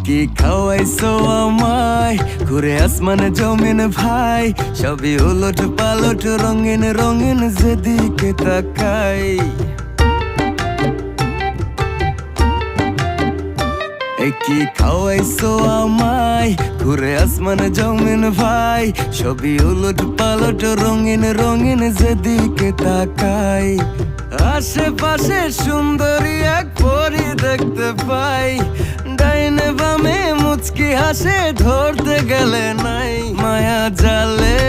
কি খাওয়াইছো আমায় ঘুরে আসমানে জমিন ভাই, সবই উলট পালট রঙিন রঙিন যেদিকে তাকাই। কি খাওয়াইছো আমায় ঘুরে আসমানে জমিন ভাই, সবই উলট পালট রঙিন রঙিন যেদিকে তাকাই। আশেপাশে সুন্দরী এক পরী দেখতে পাই, ডাইনে বামে মুচকি হাসে ধরতে গেলে নাই। মায়া জালে